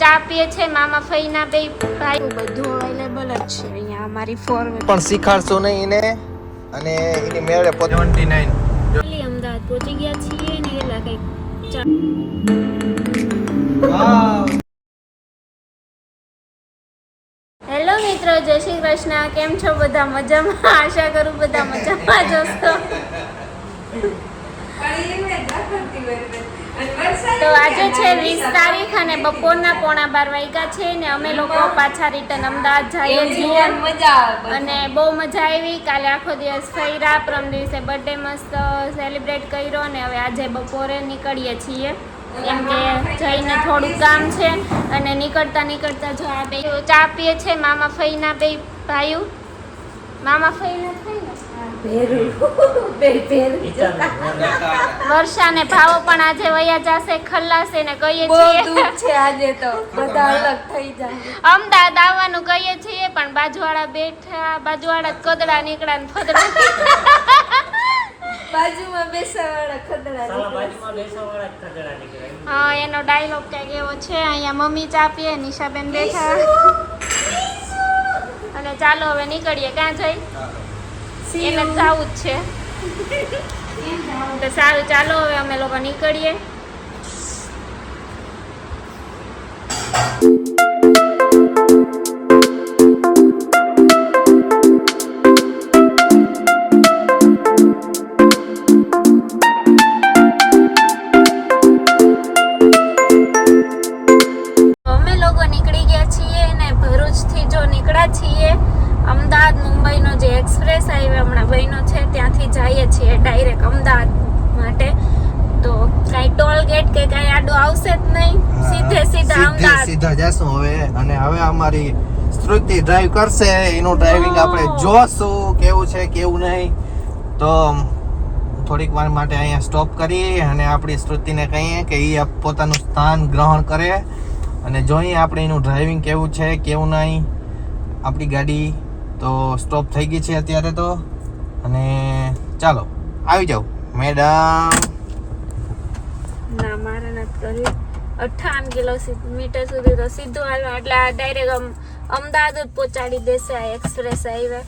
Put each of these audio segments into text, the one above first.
ચા પીએ છે મામા ફઈના બે ભાઈ બધું અવેલેબલ જ છે અહીંયા અમારી 4 પણ શીખાડશો નહીં એને અને એની મેળે 79 ઓલી અમદાવાદ પહોંચી ગયા છીએ ને એટલા કઈક હેલો મિત્રો, જય શ્રી કૃષ્ણ. કેમ છો બધા? મજામાં? આશા કરું બધા મજામાં જ હશો. તો આજે છે 20 તારીખ અને બપોરના 11:15 વાગ્યા છે ને અમે લોકો પાછા રિટર્ન અમદાવાદ જઈએ છીએ અને બહુ મજા આવી. કાલે આખો દિવસ ફર્યા, પ્રમ દિવસે બર્થડે મસ્ત સેલિબ્રેટ કર્યો ને હવે આજે બપોરે નીકળીએ છીએ કેમ કે જઈને થોડું કામ છે અને નીકળતા જો આ બે ચા પીએ છે મામા ફઈના બે ભાઈઓ. મામા ફઈના વર્ષા ને ભાવો પણ આજે વયા જશે ખલ્લાસે ને કહીએ છીએ આજે તો બધા અલગ થઈ જાય. અમદાવાદ આવવાનું કહીએ છીએ પણ બાજુવાળા બેઠા, બાજુવાળા જ કદડા નીકળ્યા ને ફદડા બાજુમાં બેસાવાળા ખદડા હા, એનો ડાયલોગ કઈક એવો છે. અહીંયા મમ્મી ચા પીએ, નિશાબેન બેઠા અને ચાલો હવે નીકળીએ. ક્યાં જઈ? એને જવું જ છે તો સારું, ચાલો હવે અમે લોકો નીકળીએ. અમે લોકો નીકળી ગયા છીએ ને ભરૂચથી જો નીકળ્યા છીએ અમદાવાદ મુંબઈનો જે એક્સપ્રેસ હાઈવે હમણાં બન્યો છે ત્યાંથી જઈએ છીએ ડાયરેક્ટ અમદાવાદ માટે. તો કાંઈ ટોલ ગેટ કે કાંઈ આડું આવશે જ નહીં, સીધા અમદાવાદ સીધા જશું હવે. અને હવે અમારી શ્રુતિ ડ્રાઈવ કરશે, એનું ડ્રાઇવિંગ આપણે જોશું કેવું છે કેવું નહીં. તો થોડીક વાર માટે અહીંયા સ્ટોપ કરી અને આપણી શ્રુતિને કહીએ કે એ પોતાનું સ્થાન ગ્રહણ કરે અને જોઈએ આપણે એનું ડ્રાઇવિંગ કેવું છે કેવું નહીં. આપણી ગાડી તો સ્ટોપ થઈ ગઈ છે અત્યારે તો. અને ચાલો આવી જાઓ મેડમ. ના, મારે નથી કર્યું. 58 કિલોમીટર સુધી તો સીધું હાલવા એટલે આ ડાયરેક્ટ અમદાવાદ જ પહોંચાડી દેશે આ એક્સપ્રેસ હાઈવે.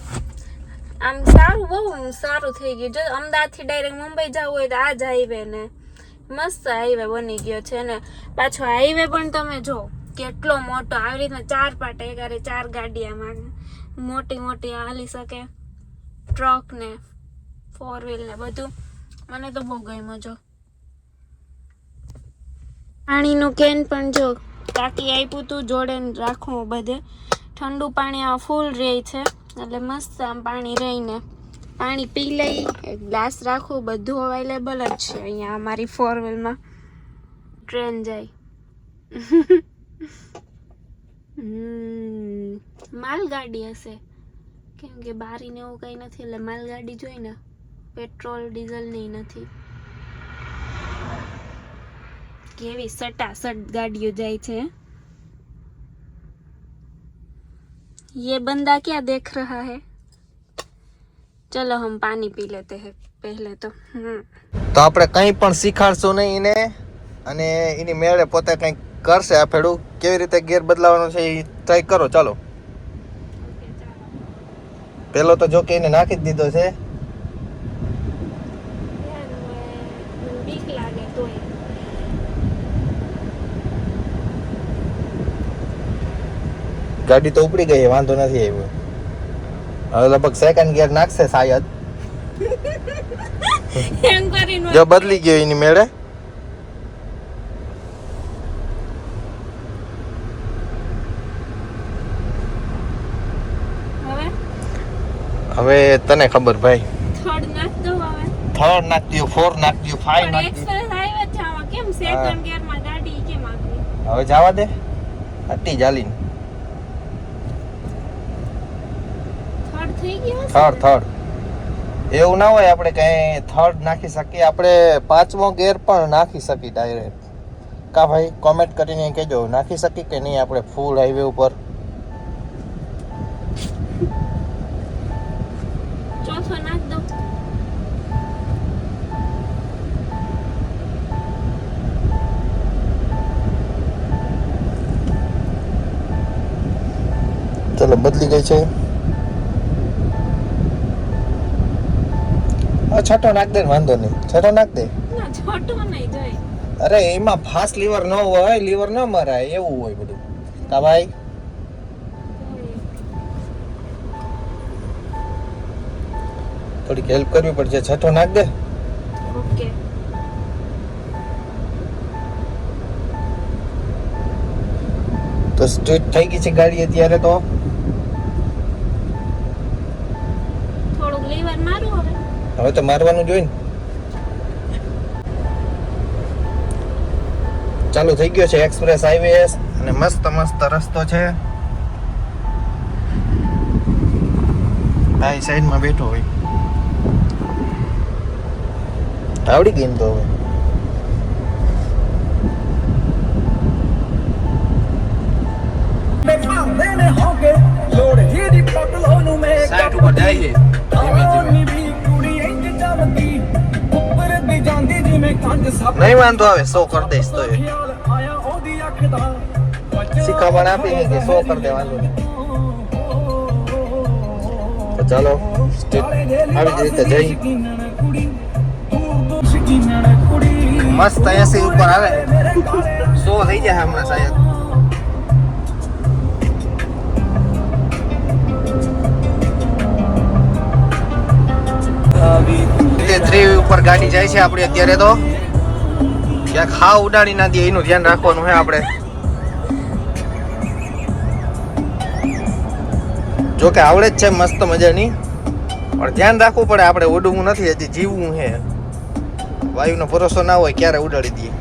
આમ સારું, બહુ સારું થઈ ગયું. જો અમદાવાદથી ડાયરેક્ટ મુંબઈ જવું હોય તો આ જ હાઈવે ને મસ્ત હાઈવે બની ગયો છે ને પાછો હાઈવે પણ તમે જો કેટલો મોટો, આવી રીતના 4 પાટા એકારે 4 ગાડી આમાં મોટી હાલી શકે, ટ્રક ને 4 વ્હીલ ને બધું. મને તો બહુ ગમ્યું. જો પાણીનું કેન પણ જો ટાંકી આપ્યું તું જોડે રાખવું બધે. ઠંડુ પાણી આ ફૂલ રહે છે એટલે મસ્ત આમ પાણી રહીને પાણી પી લઈ, એક ગ્લાસ રાખવું, બધું અવેલેબલ જ છે અહીંયા અમારી 4 વ્હીલમાં. ટ્રેન જાય માલગાડી હશે કેમ કે બારીને એવું કઈ નથી એટલે માલગાડી જોઈ ને, પેટ્રોલ ડીઝલ નહીં નથી. કેવી સટાસટ ગાડીઓ જાય છે. ये बंदा क्या देख रहा है? चलो हम पानी पी लेते हैं पहले तो. તો આપણે કંઈ પણ શીખાડશું નહીં એને અને એની મેળે પોતે કંઈક કરશે. આ ફેડું કેવી રીતે ગેર બદલાવાનો છે એ ટ્રાય કરો. ચાલો પેલો તો જો કે એને નાખી જ દીધો છે. બીક લાગે તોય. ગાડી તો ઉપડી ગઈ, વાંધો નથી આવ્યો. હવે લગભગ સેકન્ડ ગિયર નાખશે શાયદ. એમ કરીને જો બદલી ગયો એની મેળે. હવે તને ખબર ભાઈ. થર્ડ નાખ દો હવે. થર્ડ નાખ દો, 4 નાખ દો, 5 નાખ દો. એક્સપ્રેસ હાઈવે છે આમાં કેમ સેકન્ડ ગિયર માં ગાડી કેમ આગળ? હવે જવા દે હટી ચાલીને. થર્ડ થઈ ગયો છે. થર્ડ એવું ના હોય આપણે કઈ થર્ડ નાખી શકીએ, આપણે 5મો ગેર પણ નાખી શકીએ ડાયરેક્ટ. કા ભાઈ કોમેન્ટ કરીને કહેજો નાખી શકીએ કે નહીં આપણે ફૂલ હાઈવે ઉપર. ચોથો નાખ દો. ચલો બદલી ગઈ છે. છઠ્ઠો નાખ દે ને, વાંધો નહીં, છઠ્ઠો નાખ દે. ના છોટું નહીં જોઈ. અરે એમાં ફાસ્ટ લીવર ન હોય, લીવર ન મરાય એવું હોય બધું. કા ભાઈ થોડીક હેલ્પ કરવી પડશે. છઠ્ઠો નાખ દે. ઓકે. તો સ્ટ્રીટ થઈ ગઈ છે ગાડી અત્યારે. તો થોડુંક લીવર મારું હવે તો મારવાનું જોઈ ને. ચાલુ થઈ ગયો છે એક્સપ્રેસ હાઈવે અને મસ્ત મસ્ત રસ્તો છે. આ સાઈડમાં બેઠો હોય આવડી ગઈ ને તો હવે. સાઈડ ઉપર જાય છે ધીમે ધીમે. નહીં વાંધો આવે, 100 કરી દઈશ તો શીખામણ આપી કે 100 કરી દે, વાંધો નહીં. તો ચાલો આવી જ રીતે જઈ. મસ્ત 80 ઉપર આવે, 100 થઈ જાય હમણાં શાયદ. થ્રી ઉપર ગાડી જાય છે આપણી અત્યારે. તો ક્યાંક હા ઉડાડી ના દે એનું ધ્યાન રાખવાનું છે આપણે. જો કે આવડે જ છે મસ્ત મજાની, પણ ધ્યાન રાખવું પડે. આપણે ઉડવું નથી, હજી જીવવું છે. વાયુનો ભરોસો ના હોય, ક્યારે ઉડાડી દઈએ.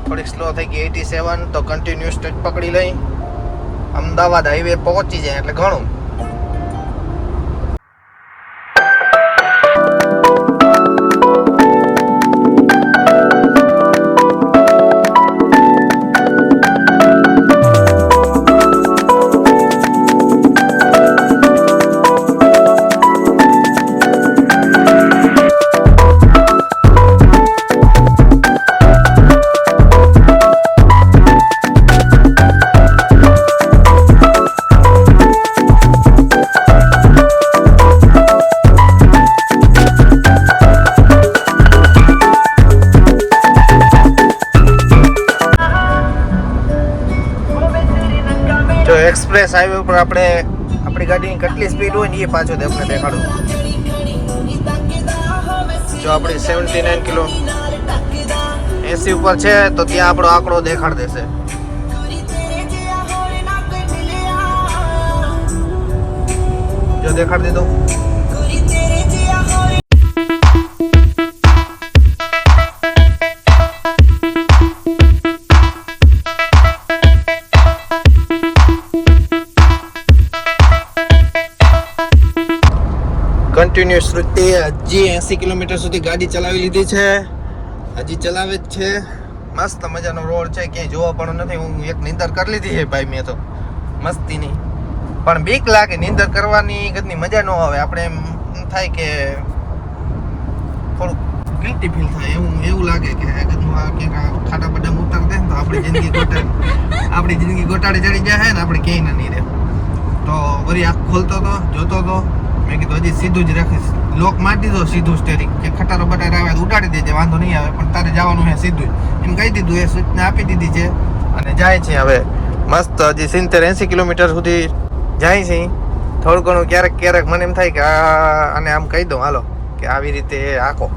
થોડીક સ્લો થઈ ગઈ 87. તો કન્ટિન્યુ સ્ટેજ પકડી લઈ અમદાવાદ હાઈવે પહોંચી જાય એટલે ઘણું. એક્સપ્રેસ હાઈવે ઉપર આપણે આપણી ગાડીની કેટલી સ્પીડ હોય ને એ પાછો તમને દેખાડું. જો આપણી 79 કિલો 80 ઉપર છે તો ત્યાં આપણો આંકડો દેખાડ દેશે. જો દેખાડ દીધો. કન્ટિન્યુઅસ રીતે હજી 80 કિલોમીટર સુધી ગાડી ચલાવી લીધી છે. હજી ચલાવે જ છે. મસ્ત મજાનો રોડ છે, ક્યાંય જોવા પણ નથી. હું એક નીંદર કરી લીધી છે ભાઈ મેં તો મસ્તીની. પણ બીક લાગે નીંદર કરવાની, કદની મજા ન આવે. આપણે એમ થાય કે થોડુંક ગિલ્ટી ફીલ થાય, એવું લાગે કે ખાટા બડા ઉતાર દે ને તો આપણી જિંદગી ગોટાળે ચડી જાય ને આપણે ક્યાંય ના નહીં રહે. તો વળી આંખ ખોલતો હતો, જોતો હતો. મેં કીધું હજી સીધું જ રાખીશ, લોક મારી દીધો સીધું સ્ટેરિંગ કે ખટારો બટારો આવે ઉડાડી દેજે, વાંધો નહીં આવે, પણ તારે જવાનું છે સીધું એમ કહી દીધું. એ સૂચના આપી દીધી છે અને જાય છે હવે મસ્ત. હજી 70-80 કિલોમીટર સુધી જાય છે. થોડું ઘણું ક્યારેક મને એમ થાય કે અને આમ કહી દઉં હાલો કે આવી રીતે આખો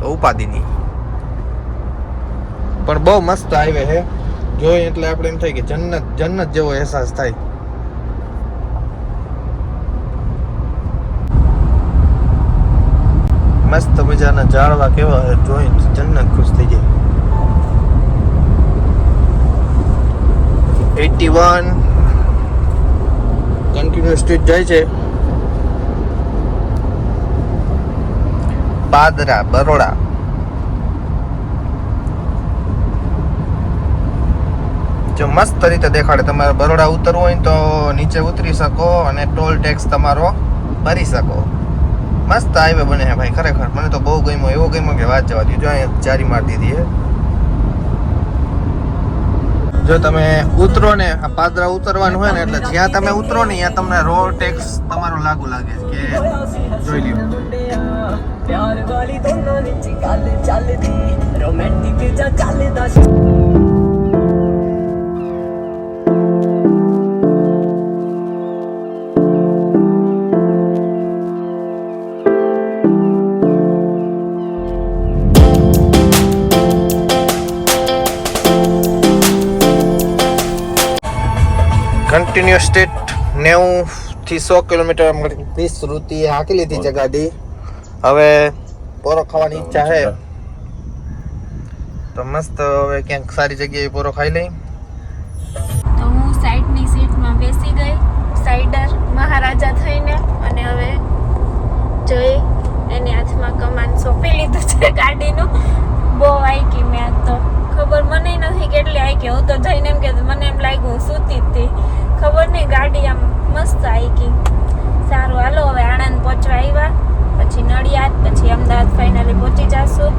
તો ઉપાધિ નહીં. પણ બહુ મસ્ત હાઈવે છે, જોઈએ એટલે આપણે એમ થાય કે જન્નત જેવો અહેસાસ થાય. મસ્ત મજાના ઝાડવા કેવા જોઈ જન્નત ખુશ થઈ જાય. 81 કન્ટિન્યુઅસ સ્ટ્રીટ જાય છે. પાદરા બરોડા. જો મસ્ત રીતે દેખાડે. તમારે બરોડા ઉતરવું હોય તો નીચે ઉતરી શકો અને ટોલ ટેક્સ તમારો ભરી શકો. મસ્ત હાઈવે બને છે ભાઈ, ખરેખર મને તો બહુ ગમ્યો. એવો ગમ્યો કે વાત જવા દીધો. અહીંયા જારી મારી દીધી જો તમે ઉતરો ને આ પાદરા ઉતરવાનું હોય ને એટલે જ્યાં તમે ઉતરો ને ત્યાં તમને રોડ ટેક્સ તમારો લાગુ લાગે છે કે જોઈ લ્યો. प्यार वाली दोनों निच गल चलदी रोमांटिक जा चलदा કન્ટિન્યુઅસ સ્ટેટ 90 થી 100 કિલોમીટર અમારી શ્રુતિએ હાકી લીધી છે ગાડી. હવે પોરો ખાવાની ઈચ્છા છે તો મસ્ત હવે ક્યાંક સારી જગ્યાએ પોરો ખાઈ લઈ. તો હું સાઈડની સીટમાં બેસી ગઈ સાઈડર મહારાજા થઈને, અને હવે જોઈ એની હાથમાં કમાન સોંપી લીધું છે ગાડીનું. બહુ આઈકી મેં આજ તો, ખબર મને નથી કેટલી આઈકી. હું તો જઈને એમ કે મને એમ લાગ્યું સૂતી હતી, ખબર નહીં ગાડી આમ મસ્ત આઈકી. સારું હાલો હવે આણંદ પહોંચવા આવ્યા, પછી નડિયાદ, પછી અમદાવાદ ફાઇનલી પહોંચી જશું.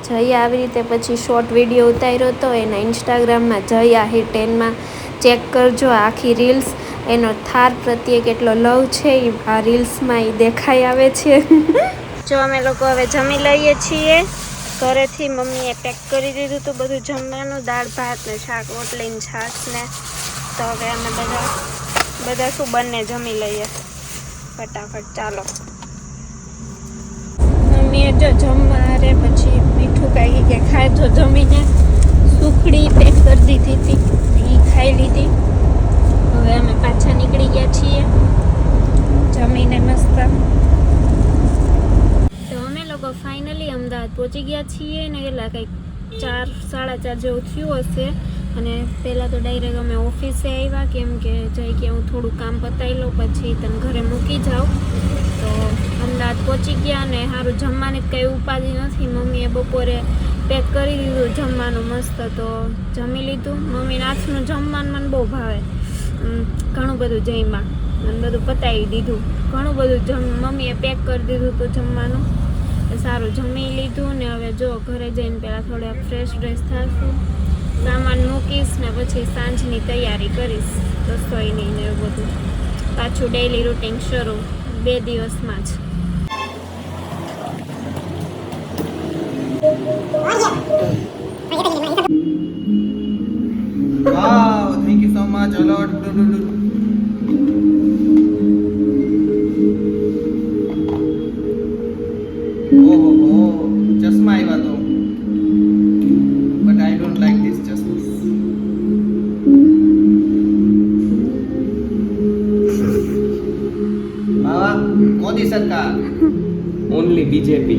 જયા આવી રીતે પછી શોર્ટ વિડીયો ઉતાર્યો હતો એના ઇન્સ્ટાગ્રામમાં, જયા હિટ 10માં ચેક કરજો આખી રીલ્સ. એનો થાર પ્રત્યે કેટલો લવ છે એ આ રીલ્સમાં એ દેખાઈ આવે છે. જો અમે લોકો હવે જમી લઈએ છીએ ઘરેથી. મમ્મીએ પેક કરી દીધું હતું બધું જમવાનું, દાળ ભાત ને શાક રોટલી ને છાશ ને. તો હવે અમે બધા શું બંને જમી લઈએ ફટાફટ. ચાલો મમ્મીએ જો જમવા રે પછી મીઠું કાંઈ કે ખાય તો જમીને સુખડી પેક કરી દીધી હતી એ ખાઈ લીધી. હવે અમે પાછા નીકળી ગયા છીએ જમીને મસ્ત. તો અમે લોકો ફાઇનલી અમદાવાદ પહોંચી ગયા છીએ ને કેટલા કંઈક 4-4:30 જેવું થયું હશે. અને પહેલાં તો ડાયરેક્ટ અમે ઓફિસે આવ્યા, કેમ કે જઈ કે હું થોડું કામ પતાવી લઉં પછી તને ઘરે મૂકી જાઉં. તો અમદાવાદ પહોંચી ગયા ને સારું જમવાની કંઈ ઉપાધિ નથી. મમ્મીએ બપોરે પેક કરી દીધું જમવાનું મસ્ત, તો જમી લીધું. મમ્મીના હાથનું જમવાનું મને બહુ ભાવે, ઘણું બધું જમ્યા અને બધું પતાવી દીધું. ઘણું બધું મમ્મીએ પેક કરી દીધું હતું જમવાનું. સારું જમી લીધું ને હવે જો ઘરે જઈને પહેલાં થોડાક ફ્રેશ થશું, સામાન મૂકીશ ને પછી સાંજની તૈયારી કરીશ રસોઈની ને એવું બધું. પાછું ડેઈલી રૂટીન શરૂ 2 દિવસમાં જ. Wow, thank you so much a lot. ઓહો ચશ્મા આવ્યા તો, but I don't like this ચશ્મા. બાવા મોદી સરકાર only BJP